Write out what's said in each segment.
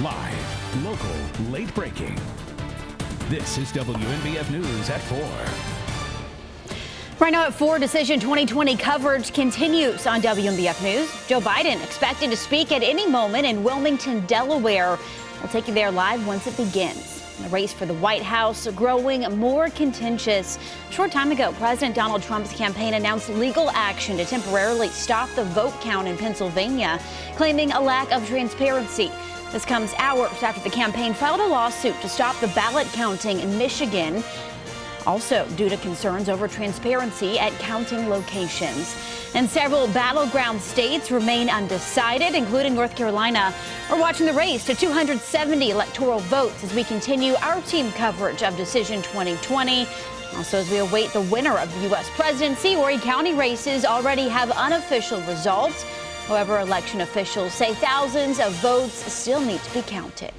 Live, local, late breaking. This is WNBF News at 4. Right now at 4, Decision 2020 coverage continues on WNBF News. Joe Biden expected to speak at any moment in Wilmington, Delaware. We'll take you there live once it begins. The race for the White House growing more contentious. A short time ago, President Donald Trump's campaign announced legal action to temporarily stop the vote count in Pennsylvania, claiming a lack of transparency. This comes hours after the campaign filed a lawsuit to stop the ballot counting in Michigan, also due to concerns over transparency at counting locations. And several battleground states remain undecided, including North Carolina. We're watching the race to 270 electoral votes as we continue our team coverage of Decision 2020. Also, as we await the winner of the U.S. presidency, Horry County races already have unofficial results. However, election officials say thousands of votes still need to be counted.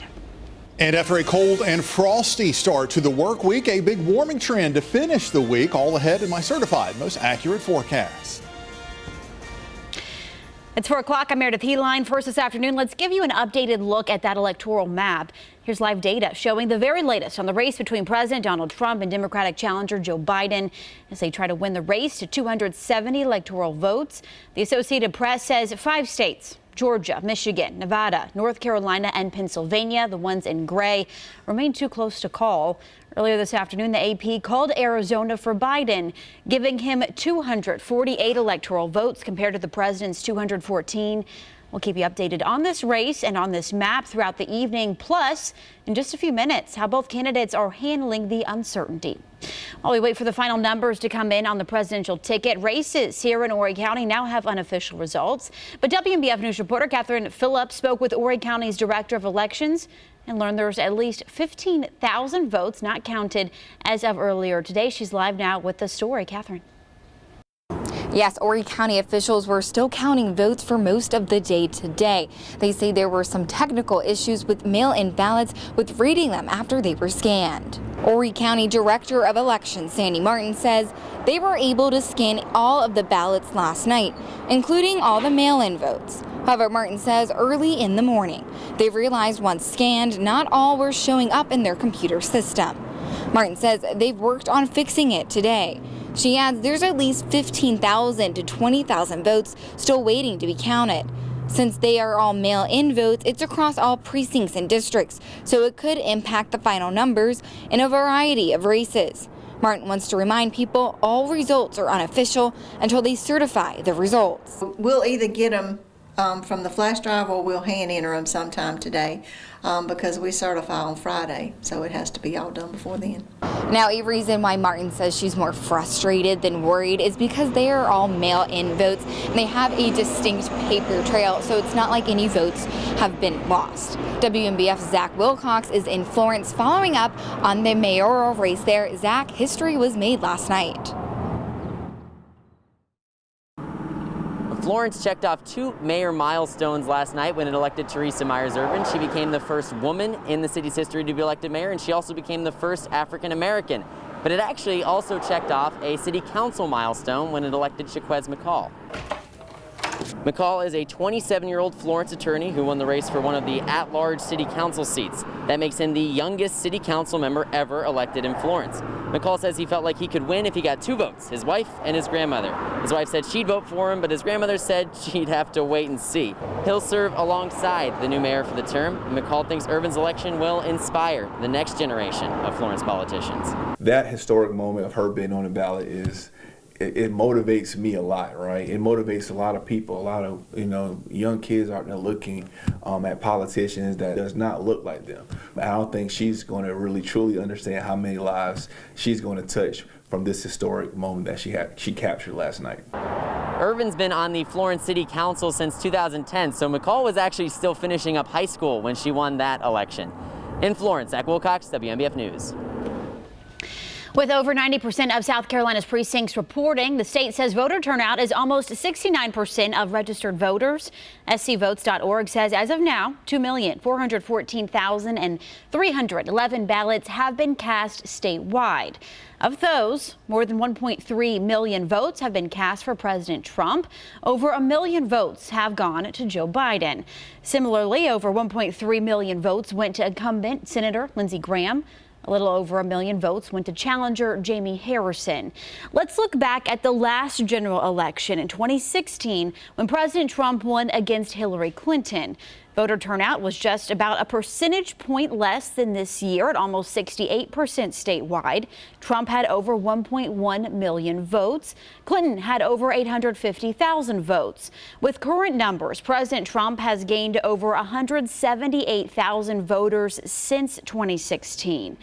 And after a cold and frosty start to the work week, a big warming trend to finish the week. All ahead in my certified most accurate forecast. It's 4 o'clock. I'm Meredith Heeline. First this afternoon, let's give you an updated look at that electoral map. Here's live data showing the very latest on the race between President Donald Trump and Democratic challenger Joe Biden as they try to win the race to 270 electoral votes. The Associated Press says 5 states, Georgia, Michigan, Nevada, North Carolina, and Pennsylvania, the ones in gray, remain too close to call. Earlier this afternoon, the AP called Arizona for Biden, giving him 248 electoral votes compared to the president's 214. We'll keep you updated on this race and on this map throughout the evening. Plus, in just a few minutes, how both candidates are handling the uncertainty. While we wait for the final numbers to come in on the presidential ticket, races here in Horry County now have unofficial results. But WNBF News reporter Catherine Phillips spoke with Horry County's Director of Elections and learned there's at least 15,000 votes not counted as of earlier today. She's live now with the story. Catherine. Yes, Horry County officials were still counting votes for most of the day today. They say there were some technical issues with mail-in ballots with reading them after they were scanned. Horry County Director of Elections Sandy Martin says they were able to scan all of the ballots last night, including all the mail-in votes. However, Martin says early in the morning, they realized once scanned, not all were showing up in their computer system. Martin says they've worked on fixing it today. She adds there's at least 15,000 to 20,000 votes still waiting to be counted. Since they are all mail-in votes, it's across all precincts and districts, so it could impact the final numbers in a variety of races. Martin wants to remind people all results are unofficial until they certify the results. We'll either get them from the flash drive or we'll hand enter them sometime today because we certify on Friday, so it has to be all done before then. Now, a reason why Martin says she's more frustrated than worried is because they are all mail-in votes and they have a distinct paper trail, so it's not like any votes have been lost. WNBF's Zach Wilcox is in Florence following up on the mayoral race there. Zach, history was made last night. Florence checked off 2 mayor milestones last night when it elected Teresa Myers Ervin. She became the first woman in the city's history to be elected mayor, and she also became the first African American. But it actually also checked off a city council milestone when it elected Shaquez McCall. McCall is a 27-year-old Florence attorney who won the race for one of the at-large city council seats. That makes him the youngest city council member ever elected in Florence. McCall says he felt like he could win if he got 2 votes, his wife and his grandmother. His wife said she'd vote for him, but his grandmother said she'd have to wait and see. He'll serve alongside the new mayor for the term. McCall thinks Ervin's election will inspire the next generation of Florence politicians. That historic moment of her being on the ballot it motivates me a lot, right? It motivates a lot of people, a lot of young kids out there looking at politicians that does not look like them. I don't think she's going to really truly understand how many lives she's going to touch from this historic moment that she captured last night. Ervin's been on the Florence City Council since 2010, so McCall was actually still finishing up high school when she won that election. In Florence, Zach Wilcox, WNBF News. With over 90% of South Carolina's precincts reporting, the state says voter turnout is almost 69% of registered voters. scvotes.org says as of now, 2,414,311 ballots have been cast statewide. Of those, more than 1.3 million votes have been cast for President Trump. Over 1 million votes have gone to Joe Biden. Similarly, over 1.3 million votes went to incumbent Senator Lindsey Graham. A little over 1 million votes went to challenger Jamie Harrison. Let's look back at the last general election in 2016 when President Trump won against Hillary Clinton. Voter turnout was just about a percentage point less than this year at almost 68% statewide. Trump had over 1.1 million votes. Clinton had over 850,000 votes. With current numbers, President Trump has gained over 178,000 voters since 2016.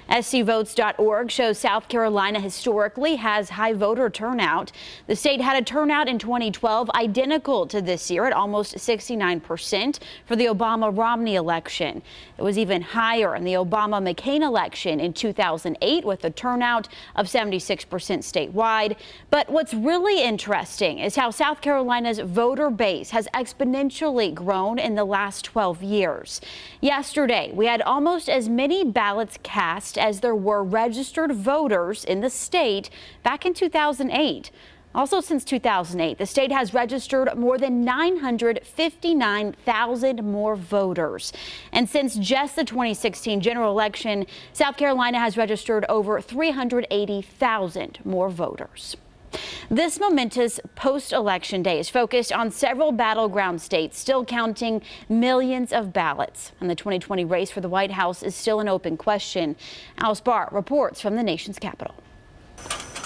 scvotes.org shows South Carolina historically has high voter turnout. The state had a turnout in 2012 identical to this year at almost 69% for the Obama-Romney election. It was even higher in the Obama-McCain election in 2008 with a turnout of 76% statewide. But what's really interesting is how South Carolina's voter base has exponentially grown in the last 12 years. Yesterday, we had almost as many ballots cast as there were registered voters in the state back in 2008. Also, since 2008, the state has registered more than 959,000 more voters. And since just the 2016 general election, South Carolina has registered over 380,000 more voters. This momentous post-election day is focused on several battleground states still counting millions of ballots. And the 2020 race for the White House is still an open question. Alice Barr reports from the nation's capital.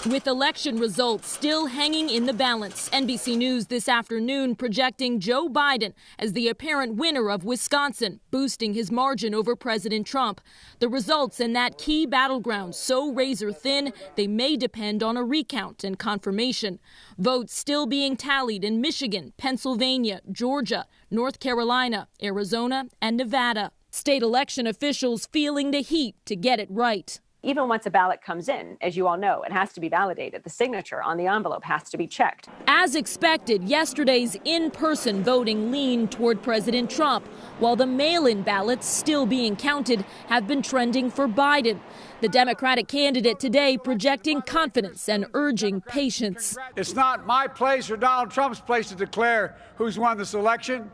With election results still hanging in the balance, NBC News this afternoon projecting Joe Biden as the apparent winner of Wisconsin, boosting his margin over President Trump. The results in that key battleground so razor thin, they may depend on a recount and confirmation. Votes still being tallied in Michigan, Pennsylvania, Georgia, North Carolina, Arizona, and Nevada. State election officials feeling the heat to get it right. Even once a ballot comes in, as you all know, it has to be validated. The signature on the envelope has to be checked. As expected, yesterday's in-person voting leaned toward President Trump, while the mail-in ballots still being counted have been trending for Biden. The Democratic candidate today projecting confidence and urging patience. It's not my place or Donald Trump's place to declare who's won this election.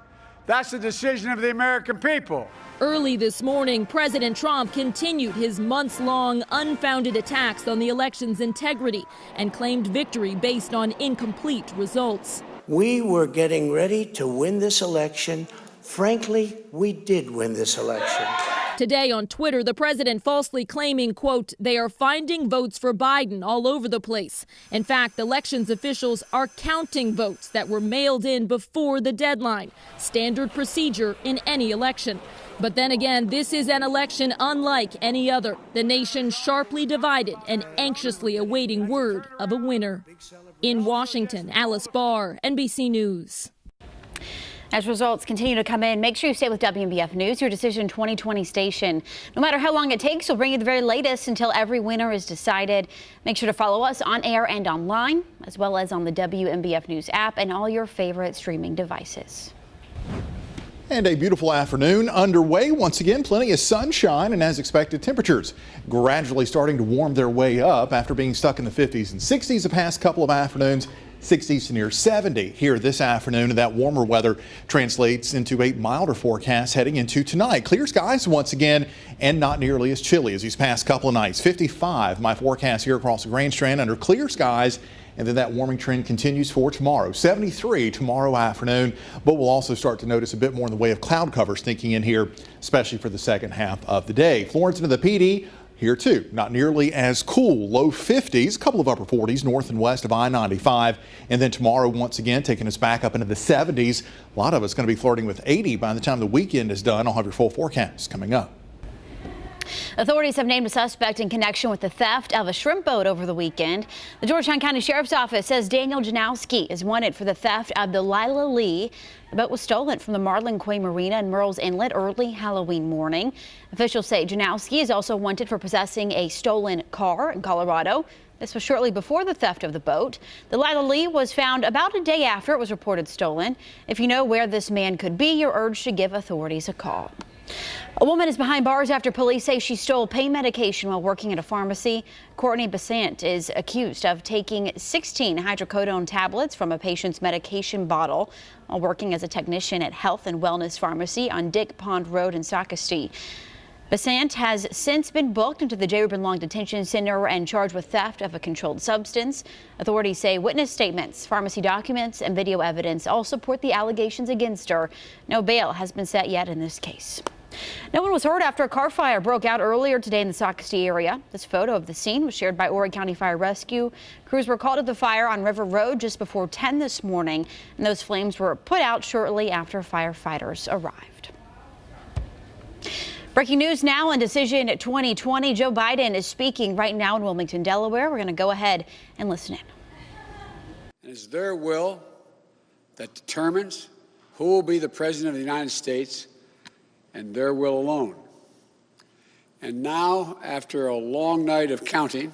That's the decision of the American people. Early this morning, President Trump continued his months-long unfounded attacks on the election's integrity and claimed victory based on incomplete results. We were getting ready to win this election. Frankly, we did win this election. Today on Twitter, the president falsely claiming, quote, they are finding votes for Biden all over the place. In fact, elections officials are counting votes that were mailed in before the deadline, standard procedure in any election. But then again, this is an election unlike any other. The nation sharply divided and anxiously awaiting word of a winner. In Washington, Alice Barr, NBC News. As results continue to come in, make sure you stay with WNBF News, your Decision 2020 station. No matter how long it takes, we'll bring you the very latest until every winner is decided. Make sure to follow us on air and online, as well as on the WNBF News app and all your favorite streaming devices. And a beautiful afternoon underway. Once again, plenty of sunshine, and as expected, temperatures gradually starting to warm their way up after being stuck in the 50s and 60s the past couple of afternoons. 60s to near 70 here this afternoon, and that warmer weather translates into a milder forecast heading into tonight. Clear skies once again, and not nearly as chilly as these past couple of nights. 55 my forecast here across the Grand Strand under clear skies, and then that warming trend continues for tomorrow. 73 tomorrow afternoon, but we'll also start to notice a bit more in the way of cloud cover sneaking in here, especially for the second half of the day. Florence into the PD. Here too, not nearly as cool. Low 50s, a couple of upper 40s north and west of I-95. And then tomorrow, once again, taking us back up into the 70s. A lot of us going to be flirting with 80 by the time the weekend is done. I'll have your full forecast coming up. Authorities have named a suspect in connection with the theft of a shrimp boat over the weekend. The Georgetown County Sheriff's Office says Daniel Janowski is wanted for the theft of the Lila Lee. The boat was stolen from the Marlin Quay Marina in Murrells Inlet early Halloween morning. Officials say Janowski is also wanted for possessing a stolen car in Colorado. This was shortly before the theft of the boat. The Lila Lee was found about a day after it was reported stolen. If you know where this man could be, you're urged to give authorities a call. A woman is behind bars after police say she stole pain medication while working at a pharmacy. Courtney Besant is accused of taking 16 hydrocodone tablets from a patient's medication bottle while working as a technician at Health and Wellness Pharmacy on Dick Pond Road in Socastee. Besant has since been booked into the J. Reuben Long Detention Center and charged with theft of a controlled substance. Authorities say witness statements, pharmacy documents, and video evidence all support the allegations against her. No bail has been set yet in this case. No one was hurt after a car fire broke out earlier today in the Socastee area. This photo of the scene was shared by Horry County Fire Rescue. Crews were called to the fire on River Road just before 10 this morning, and those flames were put out shortly after firefighters arrived. Breaking news now on Decision 2020. Joe Biden is speaking right now in Wilmington, Delaware. We're going to go ahead and listen in. It is their will that determines who will be the President of the United States, and their will alone. And now, after a long night of counting,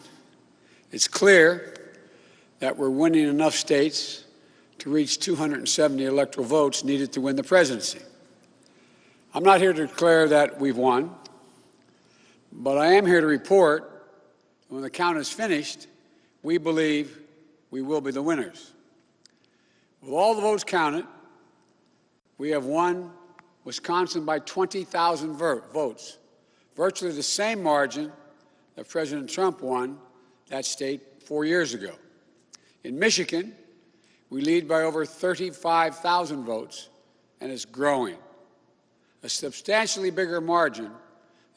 it's clear that we're winning enough states to reach 270 electoral votes needed to win the presidency. I'm not here to declare that we've won, but I am here to report that when the count is finished, we believe we will be the winners. With all the votes counted, we have won Wisconsin by 20,000 votes, virtually the same margin that President Trump won that state 4 years ago. In Michigan, we lead by over 35,000 votes, and it's growing, a substantially bigger margin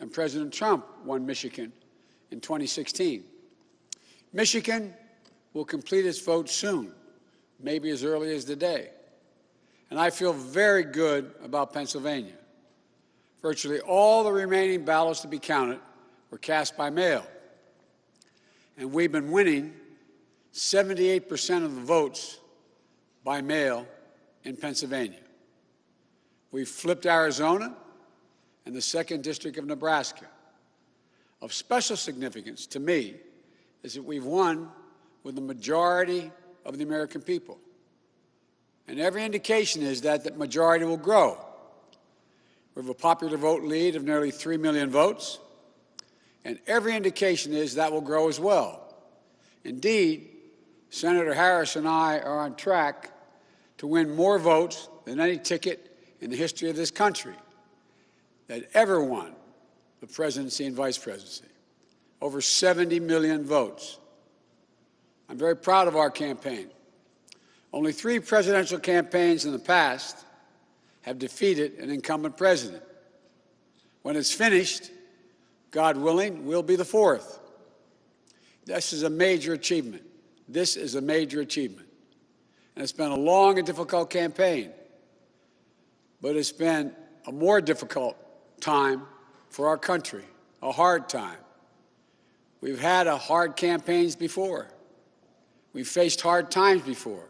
than President Trump won Michigan in 2016. Michigan will complete its vote soon, maybe as early as today. And I feel very good about Pennsylvania. Virtually all the remaining ballots to be counted were cast by mail. And we've been winning 78% of the votes by mail in Pennsylvania. We've flipped Arizona and the 2nd District of Nebraska. Of special significance to me is that we've won with the majority of the American people. And every indication is that the majority will grow. We have a popular vote lead of nearly 3 million votes, and every indication is that will grow as well. Indeed, Senator Harris and I are on track to win more votes than any ticket in the history of this country that ever won the presidency and vice presidency. Over 70 million votes. I'm very proud of our campaign. Only 3 presidential campaigns in the past have defeated an incumbent president. When it's finished, God willing, we'll be the 4th. This is a major achievement. This is a major achievement. And it's been a long and difficult campaign, but it's been a more difficult time for our country, a hard time. We've had hard campaigns before. We've faced hard times before.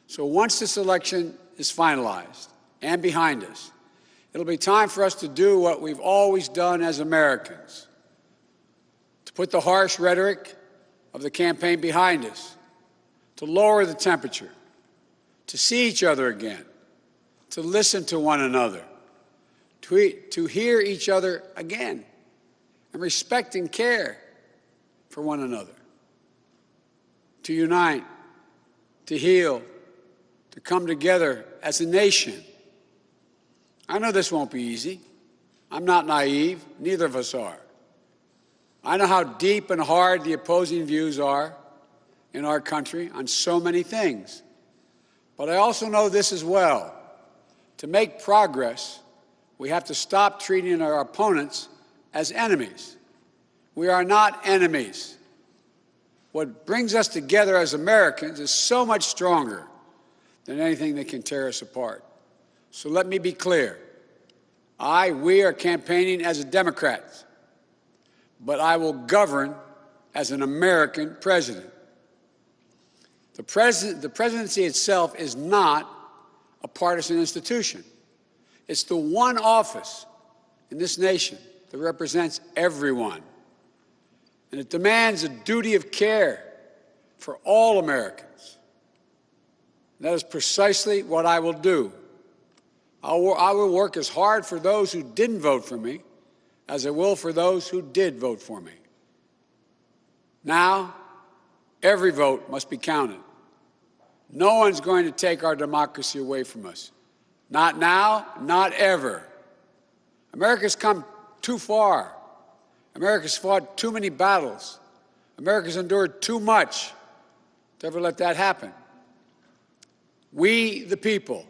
So once this election is finalized and behind us, it'll be time for us to do what we've always done as Americans, to put the harsh rhetoric of the campaign behind us, to lower the temperature, to see each other again, to listen to one another, to hear each other again, and respect and care for one another, to unite, to heal, to come together as a nation. I know this won't be easy. I'm not naive. Neither of us are. I know how deep and hard the opposing views are in our country on so many things. But I also know this as well. To make progress, we have to stop treating our opponents as enemies. We are not enemies. What brings us together as Americans is so much stronger than anything that can tear us apart. So let me be clear. We are campaigning as Democrats, but I will govern as an American president. The presidency itself is not a partisan institution. It's the one office in this nation that represents everyone. And it demands a duty of care for all Americans. And that is precisely what I will do. I will work as hard for those who didn't vote for me as I will for those who did vote for me. Now, every vote must be counted. No one's going to take our democracy away from us. Not now, not ever. America's come too far. America's fought too many battles. America's endured too much to ever let that happen. We, the people,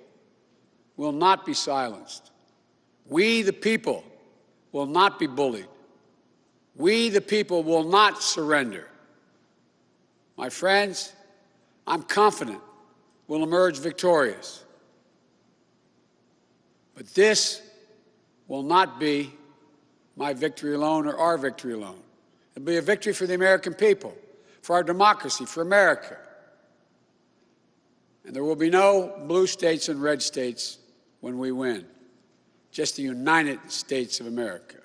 will not be silenced. We, the people, will not be bullied. We, the people, will not surrender. My friends, I'm confident we'll emerge victorious. But this will not be my victory alone or our victory alone. It'll be a victory for the American people, for our democracy, for America. And there will be no blue states and red states when we win, just the United States of America.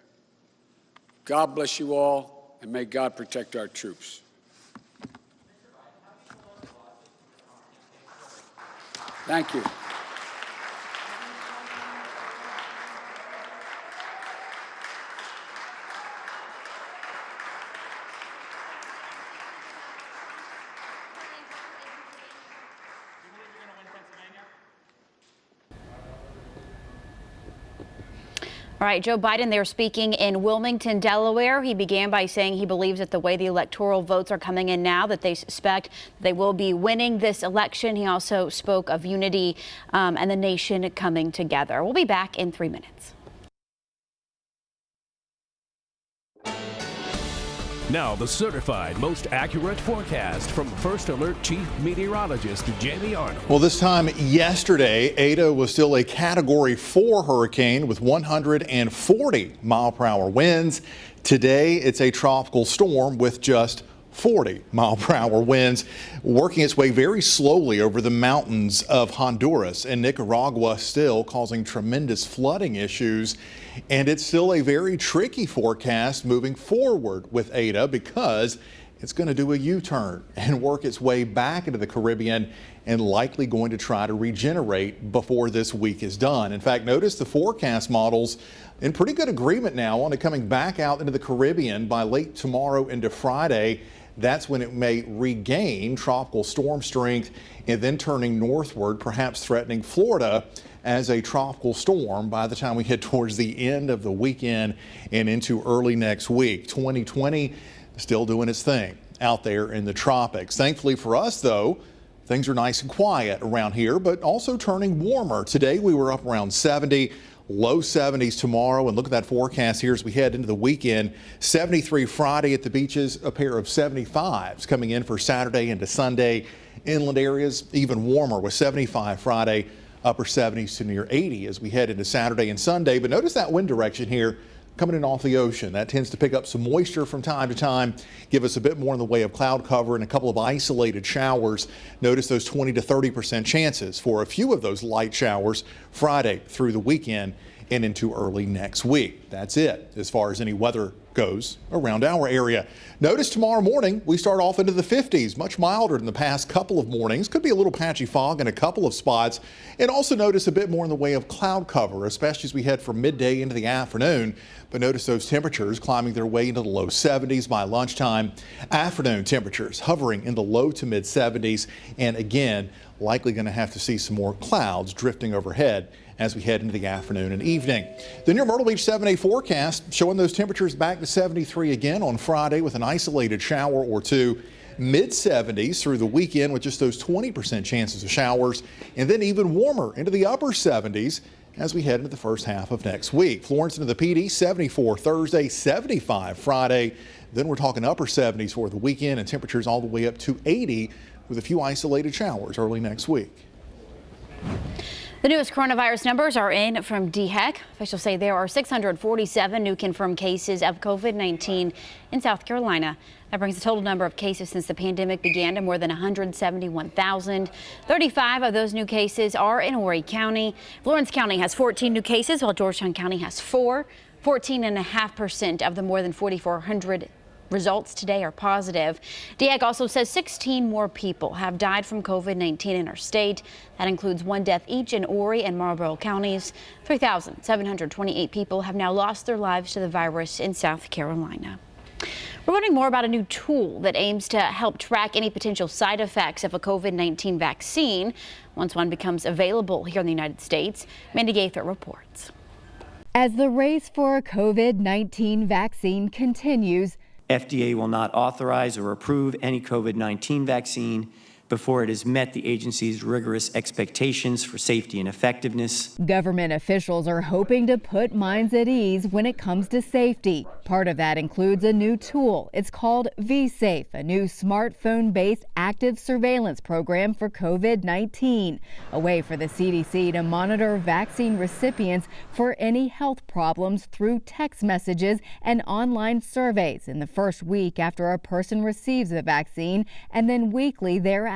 God bless you all, and may God protect our troops. Thank you. All right, Joe Biden there speaking in Wilmington, Delaware. He began by saying he believes that the way the electoral votes are coming in now, that they suspect they will be winning this election. He also spoke of unity and the nation coming together. We'll be back in 3 minutes. Now, the certified most accurate forecast from First Alert Chief Meteorologist Jamie Arnold. Well, this time yesterday, Ada was still a Category 4 hurricane with 140-mile-per-hour winds. Today, it's a tropical storm with just 40-mile-per-hour winds, working its way very slowly over the mountains of Honduras and Nicaragua, still causing tremendous flooding issues. And it's still a very tricky forecast moving forward with Ada because it's going to do a U-turn and work its way back into the Caribbean and likely going to try to regenerate before this week is done. In fact, notice the forecast models in pretty good agreement now on it coming back out into the Caribbean by late tomorrow into Friday. That's when it may regain tropical storm strength and then turning northward, perhaps threatening Florida as a tropical storm by the time we head towards the end of the weekend and into early next week. 2020 still doing its thing out there in the tropics. Thankfully for us, though, things are nice and quiet around here, but also turning warmer. Today we were up around 70. Low 70s tomorrow, and look at that forecast here as we head into the weekend. 73 Friday at the beaches, a pair of 75s coming in for Saturday into Sunday. Inland areas even warmer with 75 Friday, upper 70s to near 80 as we head into Saturday and Sunday. But notice that wind direction here coming in off the ocean. That tends to pick up some moisture from time to time, give us a bit more in the way of cloud cover and a couple of isolated showers. Notice those 20 to 30% chances for a few of those light showers Friday through the weekend and into early next week. That's it as far as any weather goes around our area. Notice tomorrow morning we start off into the 50s, much milder than the past couple of mornings. Could be a little patchy fog in a couple of spots. And also notice a bit more in the way of cloud cover, especially as we head from midday into the afternoon. But notice those temperatures climbing their way into the low 70s by lunchtime. Afternoon temperatures hovering in the low to mid 70s. And again, likely going to have to see some more clouds drifting overhead as we head into the afternoon and evening. The near Myrtle Beach 7-day forecast showing those temperatures back to 73 again on Friday with an isolated shower or two. Mid 70s through the weekend with just those 20% chances of showers, and then even warmer into the upper 70s as we head into the first half of next week. Florence into the PD, 74 Thursday, 75 Friday. Then we're talking upper 70s for the weekend and temperatures all the way up to 80 with a few isolated showers early next week. The newest coronavirus numbers are in from DHEC. Officials say there are 647 new confirmed cases of COVID-19 in South Carolina. That brings the total number of cases since the pandemic began to more than 171,000. 35 of those new cases are in Horry County. Lawrence County has 14 new cases, while Georgetown County has 4. 14.5% of the more than 4,400 results today are positive. DHEC also says 16 more people have died from COVID-19 in our state. That includes 1 death each in Horry and Marlboro counties. 3,728 people have now lost their lives to the virus in South Carolina. We're learning more about a new tool that aims to help track any potential side effects of a COVID-19 vaccine once one becomes available here in the United States. Mandy Gaither reports. As the race for a COVID-19 vaccine continues, FDA will not authorize or approve any COVID-19 vaccine before it has met the agency's rigorous expectations for safety and effectiveness. Government officials are hoping to put minds at ease when it comes to safety. Part of that includes a new tool. It's called vSafe, a new smartphone-based active surveillance program for COVID-19, a way for the CDC to monitor vaccine recipients for any health problems through text messages and online surveys in the first week after a person receives the vaccine, and then weekly thereafter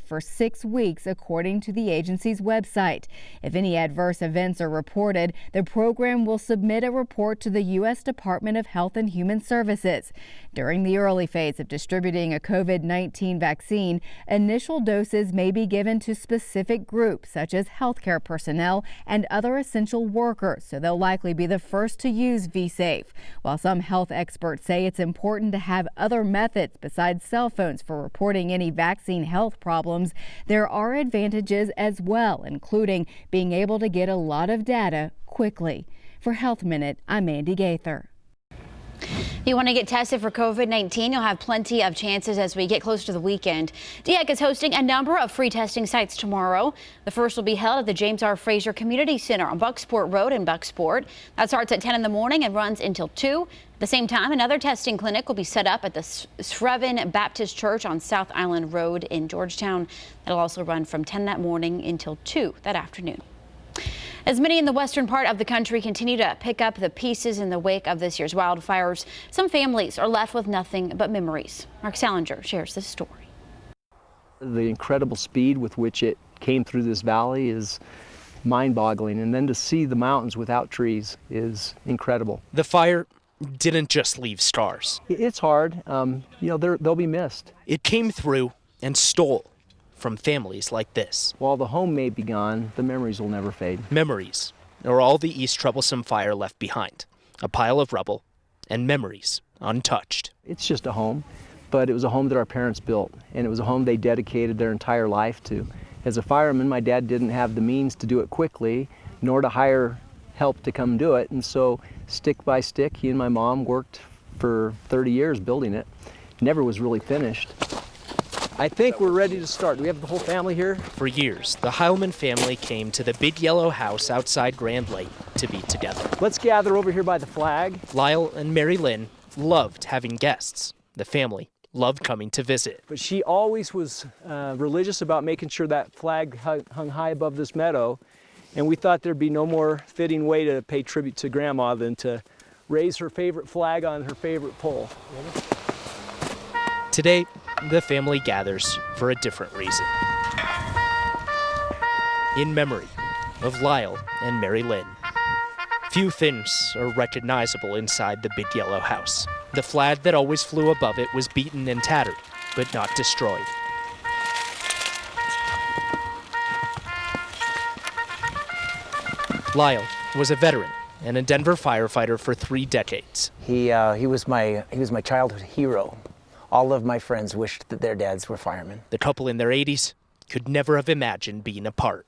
for 6 weeks, according to the agency's website. If any adverse events are reported, the program will submit a report to the U.S. Department of Health and Human Services. During the early phase of distributing a COVID-19 vaccine, initial doses may be given to specific groups such as healthcare personnel and other essential workers, so they'll likely be the first to use vSafe. While some health experts say it's important to have other methods besides cell phones for reporting any vaccine health problems, there are advantages as well, including being able to get a lot of data quickly. For Health Minute, I'm Mandy Gaither. If you want to get tested for COVID-19, you'll have plenty of chances as we get close to the weekend. DHEC is hosting a number of free testing sites tomorrow. The first will be held at the James R. Fraser Community Center on Bucksport Road in Bucksport. That starts at 10 in the morning and runs until 2. At the same time, another testing clinic will be set up at the Sreven Baptist Church on South Island Road in Georgetown. That'll also run from 10 that morning until 2 that afternoon. As many in the western part of the country continue to pick up the pieces in the wake of this year's wildfires, some families are left with nothing but memories. Mark Salinger shares this story. The incredible speed with which it came through this valley is mind-boggling, and then to see the mountains without trees is incredible. The fire didn't just leave scars. It's hard. They'll be missed. It came through and stole from families like this. While the home may be gone, the memories will never fade. Memories are all the East Troublesome fire left behind. A pile of rubble and memories untouched. It's just a home, but it was a home that our parents built, and it was a home they dedicated their entire life to. As a fireman, my dad didn't have the means to do it quickly, nor to hire help to come do it, and so stick by stick, he and my mom worked for 30 years building it. Never was really finished. I think we're ready to start. Do we have the whole family here? For years, the Heilman family came to the big yellow house outside Grand Lake to be together. Let's gather over here by the flag. Lyle and Mary Lynn loved having guests. The family loved coming to visit. But she always was religious about making sure that flag hung high above this meadow, and we thought there'd be no more fitting way to pay tribute to Grandma than to raise her favorite flag on her favorite pole. Today, the family gathers for a different reason. In memory of Lyle and Mary Lynn. Few things are recognizable inside the big yellow house. The flag that always flew above it was beaten and tattered, but not destroyed. Lyle was a veteran and a Denver firefighter for 3 decades. He was my childhood hero. All of my friends wished that their dads were firemen. The couple in their 80s could never have imagined being apart.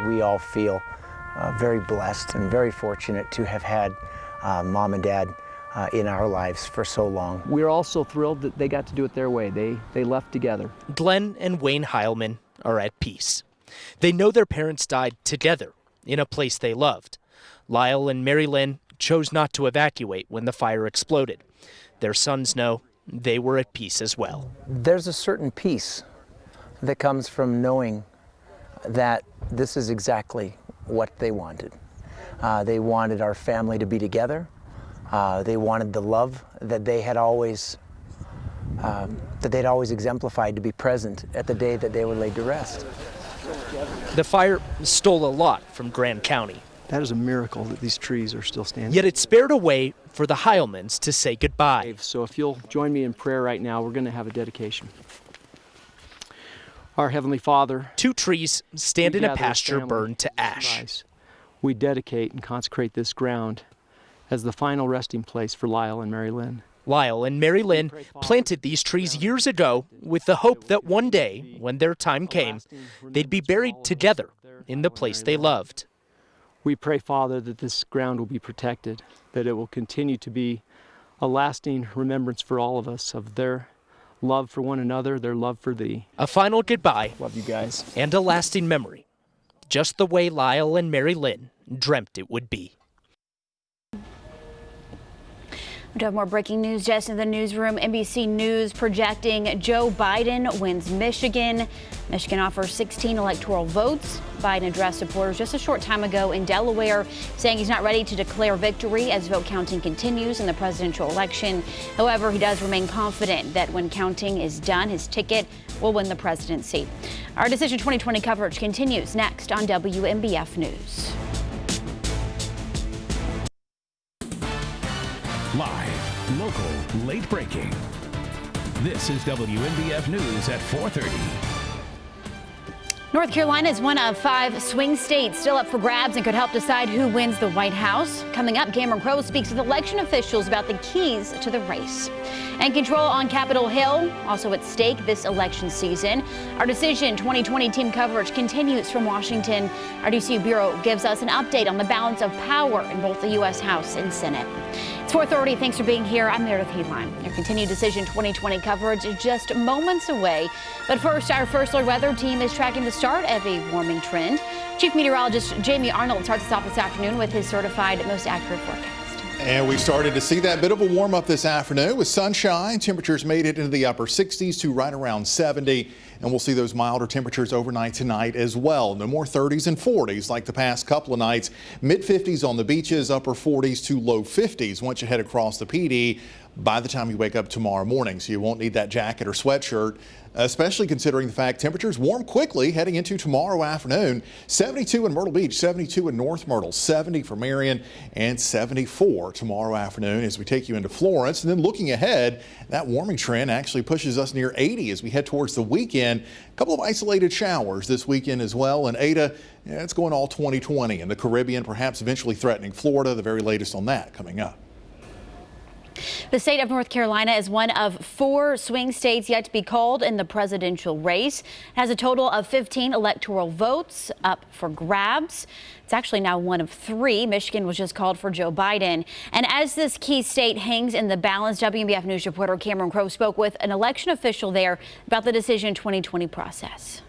We all feel very blessed and very fortunate to have had Mom and Dad in our lives for so long. We're also thrilled that they got to do it their way. They left together. Glenn and Wayne Heilman are at peace. They know their parents died together in a place they loved. Lyle and Mary Lynn chose not to evacuate when the fire exploded. Their sons know they were at peace as well. There's a certain peace that comes from knowing that this is exactly what they wanted. They wanted our family to be together. They wanted the love that they had always exemplified to be present at the day that they were laid to rest. The fire stole a lot from Grand County. That is a miracle that these trees are still standing. Yet it spared a way for the Heilmans to say goodbye. So if you'll join me in prayer right now, we're going to have a dedication. Our Heavenly Father, 2 trees stand in a pasture burned to ash. We dedicate and consecrate this ground as the final resting place for Lyle and Mary Lynn. Lyle and Mary Lynn planted these trees years ago with the hope that one day, when their time came, they'd be buried together in the place they loved. We pray, Father, that this ground will be protected, that it will continue to be a lasting remembrance for all of us of their love for one another, their love for thee. A final goodbye. Love you guys. And a lasting memory, just the way Lyle and Mary Lynn dreamt it would be. We do have more breaking news just in the newsroom. NBC News projecting Joe Biden wins Michigan. Michigan offers 16 electoral votes. Biden addressed supporters just a short time ago in Delaware, saying he's not ready to declare victory as vote counting continues in the presidential election. However, he does remain confident that when counting is done, his ticket will win the presidency. Our Decision 2020 coverage continues next on WNBF News. Live, local, late breaking. This is WNBF News at 4:30. North Carolina is one of 5 swing states still up for grabs and could help decide who wins the White House. Coming up, Cameron Crowe speaks with election officials about the keys to the race. And control on Capitol Hill, also at stake this election season. Our Decision 2020 team coverage continues from Washington. Our DC Bureau gives us an update on the balance of power in both the U.S. House and Senate. It's 4:30. Thanks for being here. I'm Meredith Headline. Your continued Decision 2020 coverage is just moments away. But first, our First Alert Weather team is tracking the start of a warming trend. Chief Meteorologist Jamie Arnold starts us off this afternoon with his certified most accurate forecast. And we started to see that bit of a warm up this afternoon with sunshine. Temperatures made it into the upper 60s to right around 70. And we'll see those milder temperatures overnight tonight as well. No more 30s and 40s like the past couple of nights. Mid 50s on the beaches, upper 40s to low 50s once you head across the PD by the time you wake up tomorrow morning. So you won't need that jacket or sweatshirt, especially considering the fact temperatures warm quickly heading into tomorrow afternoon. 72 in Myrtle Beach, 72 in North Myrtle, 70 for Marion, and 74 tomorrow afternoon as we take you into Florence. And then looking ahead, that warming trend actually pushes us near 80 as we head towards the weekend. A couple of isolated showers this weekend as well. And Ada, it's going all 2020 in the Caribbean, perhaps eventually threatening Florida. The very latest on that coming up. The state of North Carolina is one of 4 swing states yet to be called in the presidential race. It has a total of 15 electoral votes up for grabs. It's actually now one of 3. Michigan was just called for Joe Biden. And as this key state hangs in the balance, WNBF News reporter Cameron Crowe spoke with an election official there about the Decision 2020 process.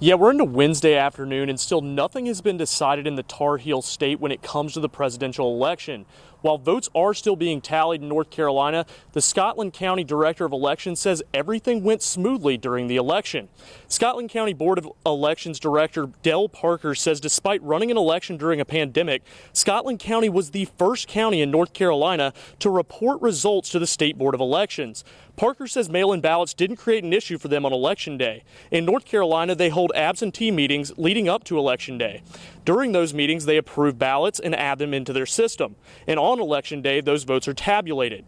Yeah, we're into Wednesday afternoon and still nothing has been decided in the Tar Heel state when it comes to the presidential election. While votes are still being tallied in North Carolina, the Scotland County Director of Elections says everything went smoothly during the election. Scotland County Board of Elections Director Dell Parker says despite running an election during a pandemic, Scotland County was the first county in North Carolina to report results to the State Board of Elections. Parker says mail-in ballots didn't create an issue for them on Election Day. In North Carolina, they hold absentee meetings leading up to Election Day. During those meetings, they approve ballots and add them into their system. And on Election Day, those votes are tabulated.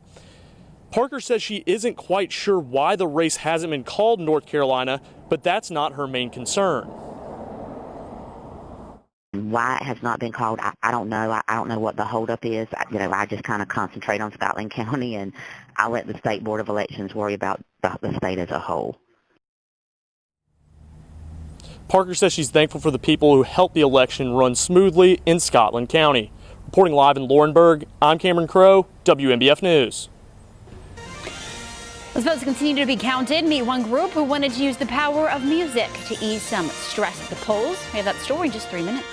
Parker says she isn't quite sure why the race hasn't been called in North Carolina, but that's not her main concern. Why it has not been called, I don't know. I don't know what the holdup is. I just kind of concentrate on Scotland County, and I let the State Board of Elections worry about the state as a whole. Parker says she's thankful for the people who helped the election run smoothly in Scotland County. Reporting live in Laurinburg, I'm Cameron Crowe, WNBF News. Those votes continue to be counted. Meet one group who wanted to use the power of music to ease some stress at the polls. We have that story in just 3 minutes.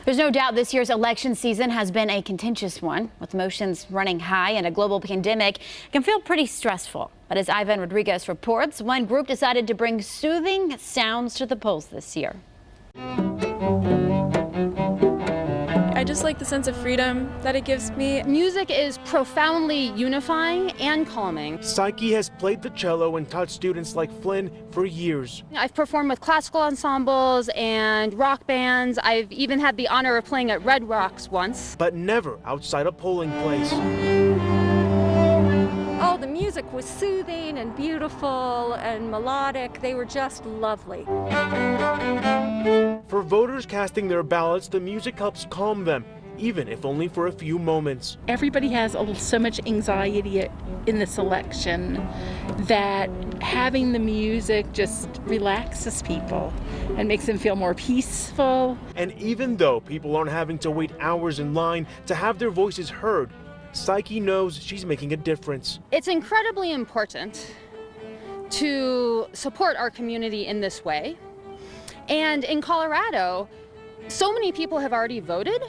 There's no doubt this year's election season has been a contentious one. With emotions running high and a global pandemic, it can feel pretty stressful. But as Ivan Rodriguez reports, one group decided to bring soothing sounds to the polls this year. I just like the sense of freedom that it gives me. Music is profoundly unifying and calming. Psyche has played the cello and taught students like Flynn for years. I've performed with classical ensembles and rock bands. I've even had the honor of playing at Red Rocks once. But never outside a polling place. Oh, the music was soothing and beautiful and melodic. They were just lovely. For voters casting their ballots, the music helps calm them, even if only for a few moments. Everybody has so much anxiety in this election that having the music just relaxes people and makes them feel more peaceful. And even though people aren't having to wait hours in line to have their voices heard, Psyche knows she's making a difference. It's incredibly important to support our community in this way. And in Colorado, so many people have already voted,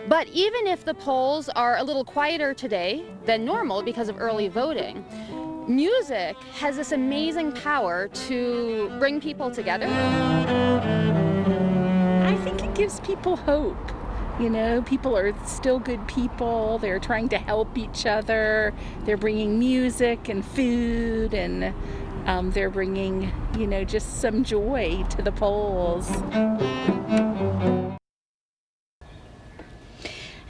but even if the polls are a little quieter today than normal because of early voting, music has this amazing power to bring people together. I think it gives people hope. You know, people are still good people. They're trying to help each other. They're bringing music and food, and they're bringing, just some joy to the polls.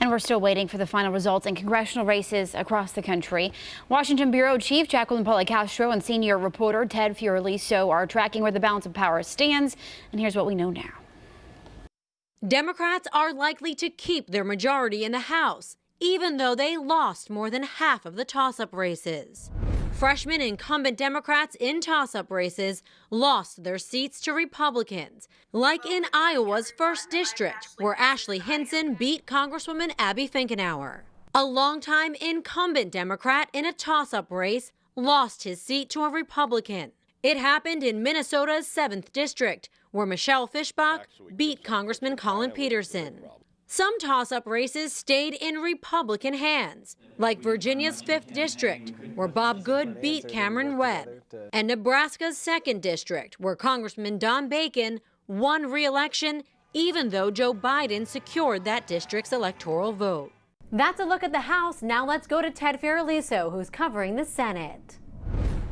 And we're still waiting for the final results in congressional races across the country. Washington Bureau Chief Jacqueline Policastro and senior reporter Ted Fioraliso are tracking where the balance of power stands. And here's what we know now. Democrats are likely to keep their majority in the House, even though they lost more than half of the toss-up races. Freshman incumbent Democrats in toss-up races lost their seats to Republicans, like in Iowa's 1st District, where Ashley Hinson beat Congresswoman Abby Finkenauer. A longtime incumbent Democrat in a toss-up race lost his seat to a Republican. It happened in Minnesota's 7th District, where Michelle Fischbach beat Congressman Colin Peterson. Some toss-up races stayed in Republican hands, like Virginia's 5th District, where Bob Good beat Cameron Webb, and Nebraska's 2nd District, where Congressman Don Bacon won re-election, even though Joe Biden secured that district's electoral vote. That's a look at the House. Now let's go to Ted Fioraliso, who's covering the Senate.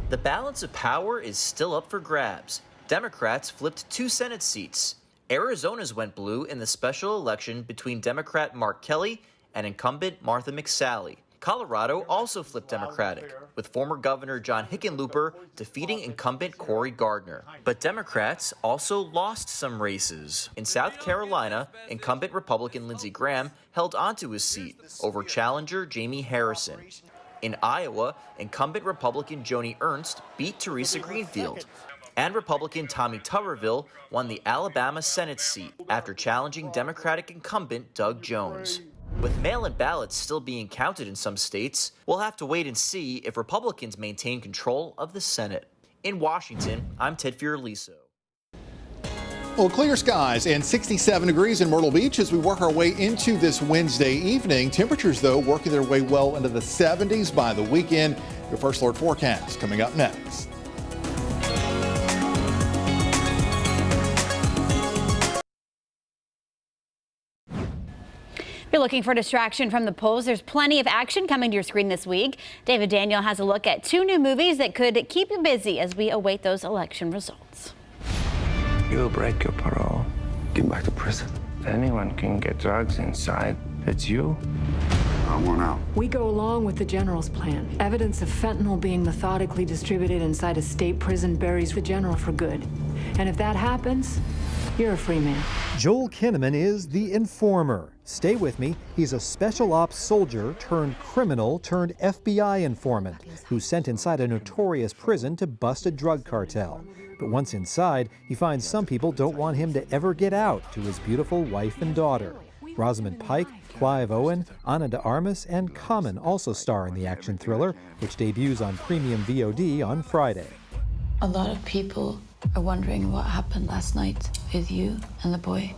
The balance of power is still up for grabs. Democrats flipped 2 Senate seats. Arizona's went blue in the special election between Democrat Mark Kelly and incumbent Martha McSally. Colorado also flipped Democratic, with former Governor John Hickenlooper defeating incumbent Cory Gardner. But Democrats also lost some races. In South Carolina, incumbent Republican Lindsey Graham held onto his seat over challenger Jamie Harrison. In Iowa, incumbent Republican Joni Ernst beat Teresa Greenfield. And Republican Tommy Tuberville won the Alabama Senate seat after challenging Democratic incumbent Doug Jones. With mail-in ballots still being counted in some states, we'll have to wait and see if Republicans maintain control of the Senate. In Washington, I'm Ted Fioraliso. Well, clear skies and 67 degrees in Myrtle Beach as we work our way into this Wednesday evening. Temperatures, though, working their way well into the 70s by the weekend. Your First Alert forecast coming up next. If you're looking for distraction from the polls, there's plenty of action coming to your screen this week. David Daniel has a look at 2 new movies that could keep you busy as we await those election results. You break your parole, get back to prison. Anyone can get drugs inside. It's you. I want out. We go along with the general's plan. Evidence of fentanyl being methodically distributed inside a state prison buries the general for good. And if that happens, you're a free man. Joel Kinnaman is the informer. Stay with me. He's a special ops soldier turned criminal turned FBI informant who's sent inside a notorious prison to bust a drug cartel. But once inside, he finds some people don't want him to ever get out to his beautiful wife and daughter. Rosamund Pike, Clive Owen, Ana de Armas, and Common also star in the action thriller, which debuts on Premium VOD on Friday. A lot of people are wondering what happened last night with you and the boy.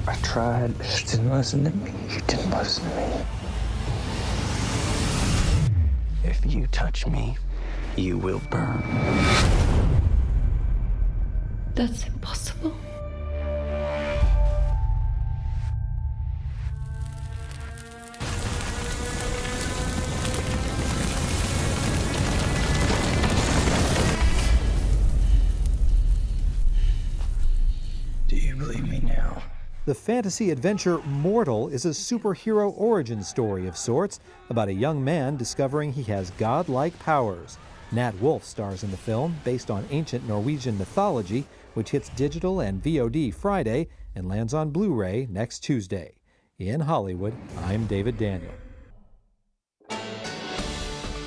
I tried. She didn't listen to me. She didn't listen to me. If you touch me, you will burn. That's impossible. Do you believe me now? The fantasy adventure Mortal is a superhero origin story of sorts about a young man discovering he has godlike powers. Nat Wolff stars in the film, based on ancient Norwegian mythology, which hits digital and VOD Friday and lands on Blu-ray next Tuesday. In Hollywood, I'm David Daniel.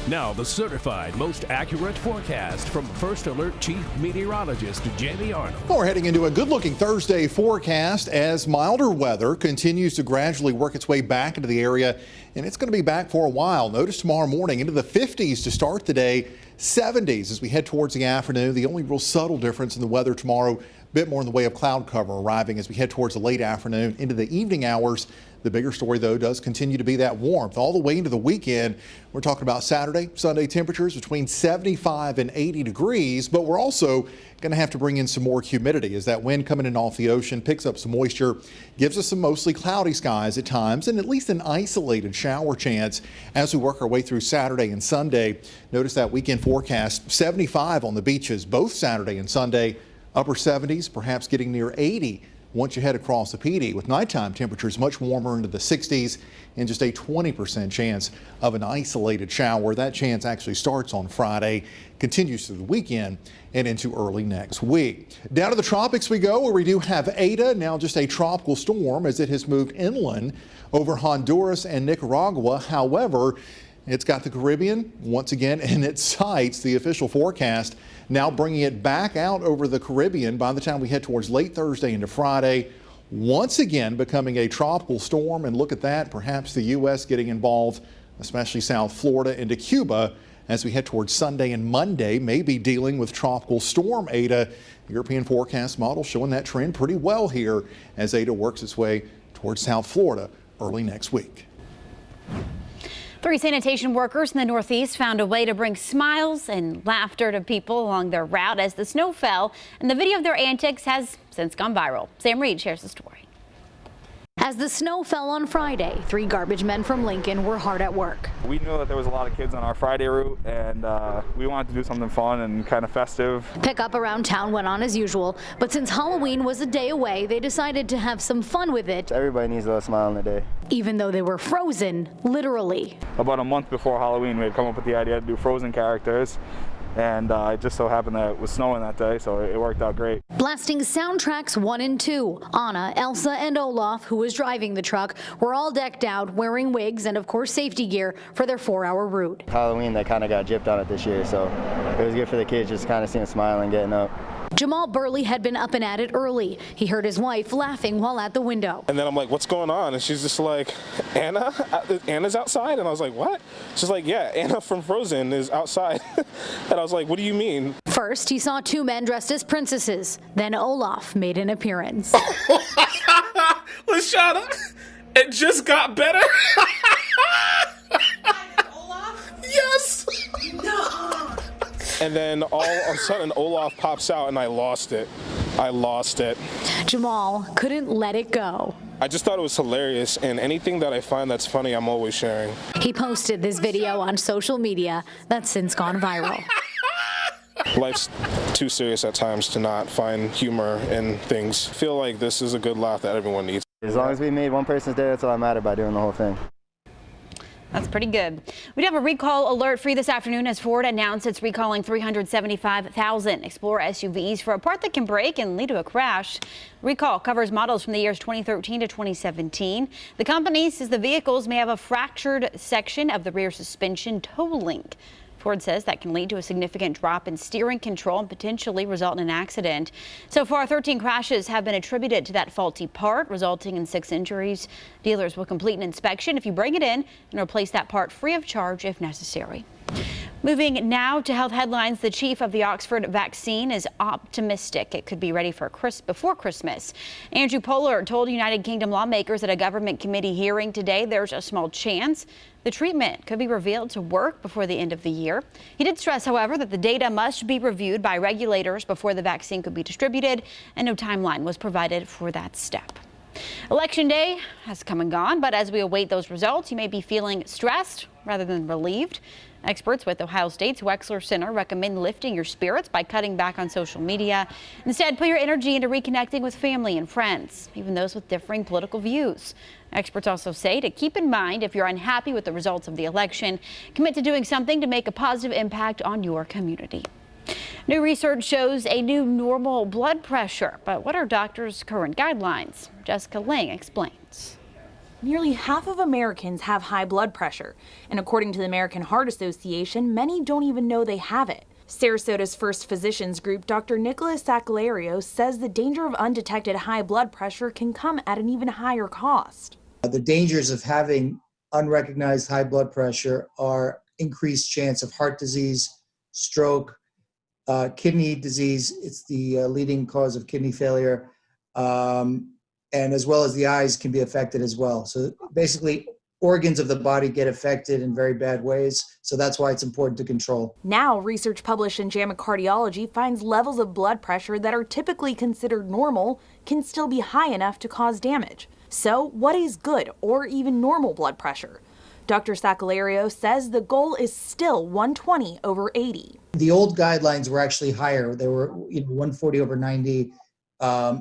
Now, the certified most accurate forecast from First Alert Chief Meteorologist Jamie Arnold. Well, we're heading into a good-looking Thursday forecast as milder weather continues to gradually work its way back into the area, and it's going to be back for a while. Notice tomorrow morning into the 50s to start the day, 70s as we head towards the afternoon. The only real subtle difference in the weather tomorrow, a bit more in the way of cloud cover arriving as we head towards the late afternoon into the evening hours. The bigger story, though, does continue to be that warmth all the way into the weekend. We're talking about Saturday, Sunday temperatures between 75 and 80 degrees, but we're also going to have to bring in some more humidity as that wind coming in off the ocean picks up some moisture, gives us some mostly cloudy skies at times, and at least an isolated shower chance as we work our way through Saturday and Sunday. Notice that weekend forecast, 75 on the beaches both Saturday and Sunday, upper 70s, perhaps getting near 80 once you head across the PD, with nighttime temperatures much warmer into the 60s and just a 20% chance of an isolated shower. That chance actually starts on Friday, continues through the weekend and into early next week. Down to the tropics we go, where we do have Eta, now just a tropical storm as it has moved inland over Honduras and Nicaragua. However, it's got the Caribbean once again in its sights. The official forecast now bringing it back out over the Caribbean by the time we head towards late Thursday into Friday, once again becoming a tropical storm. And look at that, perhaps the U.S. getting involved, especially South Florida into Cuba as we head towards Sunday and Monday, maybe dealing with tropical storm Eta. European forecast model showing that trend pretty well here as Eta works its way towards South Florida early next week. 3 sanitation workers in the Northeast found a way to bring smiles and laughter to people along their route as the snow fell, and the video of their antics has since gone viral. Sam Reed shares the story. As the snow fell on Friday, 3 garbage men from Lincoln were hard at work. We knew that there was a lot of kids on our Friday route, and we wanted to do something fun and kind of festive. Pickup around town went on as usual, but since Halloween was a day away, they decided to have some fun with it. Everybody needs a smile on the day. Even though they were frozen, literally. About a month before Halloween, we had come up with the idea to do Frozen characters. And it just so happened that it was snowing that day, so it worked out great. Blasting soundtracks 1 and 2. Anna, Elsa, and Olaf, who was driving the truck, were all decked out, wearing wigs and, of course, safety gear for their 4-hour route. Halloween, they kind of got gypped on it this year, so it was good for the kids just kind of seeing them smiling, getting up. Jamal Burley had been up and at it early. He heard his wife laughing while at the window. And then I'm like, what's going on? And she's just like, Anna's outside? And I was like, what? She's like, yeah, Anna from Frozen is outside. And I was like, what do you mean? First, he saw 2 men dressed as princesses. Then Olaf made an appearance. Lashana, it just got better. Yes. And then all of a sudden, Olaf pops out, and I lost it. Jamal couldn't let it go. I just thought it was hilarious, and anything that I find that's funny, I'm always sharing. He posted this video on social media that's since gone viral. Life's too serious at times to not find humor in things. I feel like this is a good laugh that everyone needs. As long as we made one person's day, that's all that mattered by doing the whole thing. That's pretty good. We have a recall alert for you this afternoon as Ford announced it's recalling 375,000 Explorer SUVs for a part that can break and lead to a crash. Recall covers models from the years 2013 to 2017. The company says the vehicles may have a fractured section of the rear suspension toe link. Ford says that can lead to a significant drop in steering control and potentially result in an accident. So far, 13 crashes have been attributed to that faulty part, resulting in 6 injuries. Dealers will complete an inspection if you bring it in and replace that part free of charge if necessary. Moving now to health headlines, the chief of the Oxford vaccine is optimistic it could be ready for before Christmas. Andrew Pollard told United Kingdom lawmakers at a government committee hearing today there's a small chance the treatment could be revealed to work before the end of the year. He did stress, however, that the data must be reviewed by regulators before the vaccine could be distributed, and no timeline was provided for that step. Election day has come and gone, but as we await those results, you may be feeling stressed rather than relieved. Experts with Ohio State's Wexler Center recommend lifting your spirits by cutting back on social media. Instead, put your energy into reconnecting with family and friends, even those with differing political views. Experts also say to keep in mind if you're unhappy with the results of the election, commit to doing something to make a positive impact on your community. New research shows a new normal blood pressure, but what are doctors' current guidelines? Jessica Lang explains. Nearly half of Americans have high blood pressure, and according to the American Heart Association, many don't even know they have it. Sarasota's First Physicians Group, Dr. Nicholas Sacalario, says the danger of undetected high blood pressure can come at an even higher cost. The dangers of having unrecognized high blood pressure are increased chance of heart disease, stroke, kidney disease. It's the leading cause of kidney failure. And as well as the eyes can be affected as well. So basically, organs of the body get affected in very bad ways. So that's why it's important to control. Now, research published in JAMA Cardiology finds levels of blood pressure that are typically considered normal can still be high enough to cause damage. So what is good or even normal blood pressure? Dr. Sacalario says the goal is still 120/80. The old guidelines were actually higher. They were 140/90.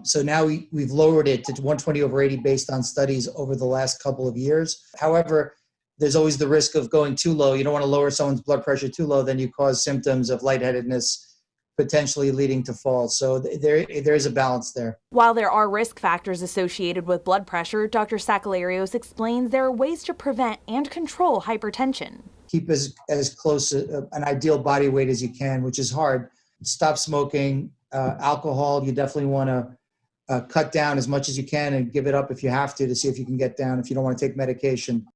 So now we've lowered it to 120/80 based on studies over the last couple of years. However, there's always the risk of going too low. You don't want to lower someone's blood pressure too low, then you cause symptoms of lightheadedness, potentially leading to falls. So there is a balance there. While there are risk factors associated with blood pressure, Dr. Sacalarios explains there are ways to prevent and control hypertension. Keep as close an ideal body weight as you can, which is hard. Stop smoking. Alcohol, you definitely want to cut down as much as you can and give it up if you have to see if you can get down if you don't want to take medication.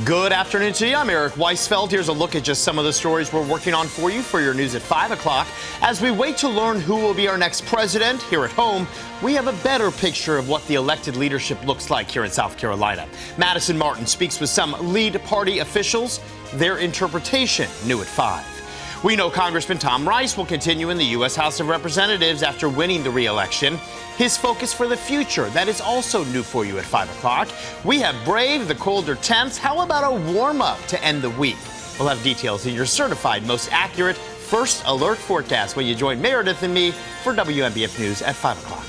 Good afternoon to you. I'm Eric Weisfeld. Here's a look at just some of the stories we're working on for you for your news at 5 o'clock. As we wait to learn who will be our next president here at home, we have a better picture of what the elected leadership looks like here in South Carolina. Madison Martin speaks with some lead party officials. Their interpretation new at 5. We know Congressman Tom Rice will continue in the U.S. House of Representatives after winning the re-election. His focus for the future, that is also new for you at 5 o'clock. We have brave the colder temps. How about a warm-up to end the week? We'll have details in your certified most accurate first alert forecast when you join Meredith and me for WNBF News at 5 o'clock.